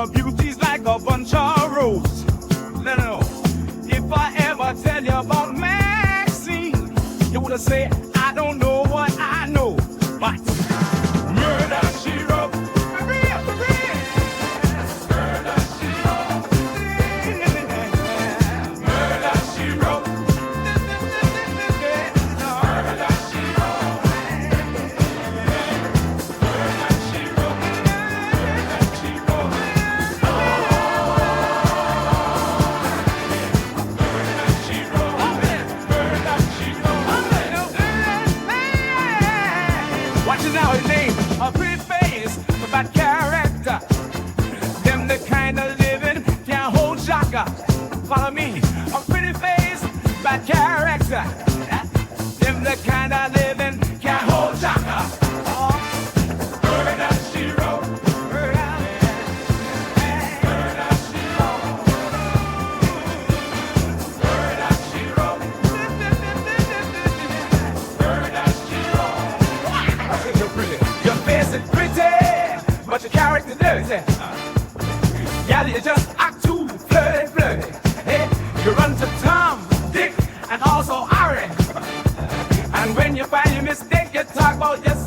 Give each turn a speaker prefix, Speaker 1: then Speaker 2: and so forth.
Speaker 1: Your beauty's like a bunch of roses. Let her know. If I ever tell you about Maxine, you would say, I don't know what I know. But murder, she wrote. Now his name, a pretty face, but bad character. Them the kind of living can't hold Chaka. Follow me, a pretty face, bad character. Them the kind of living can't hold Chaka. Murder, she wrote. Murder, she wrote. Murder, she wrote. Murder, she wrote. Your face is pretty, but your character dirty. Yeah, you just act too flirty. Hey, you run to Tom, Dick, and also Harry. And when you find your mistake, you talk about yourself.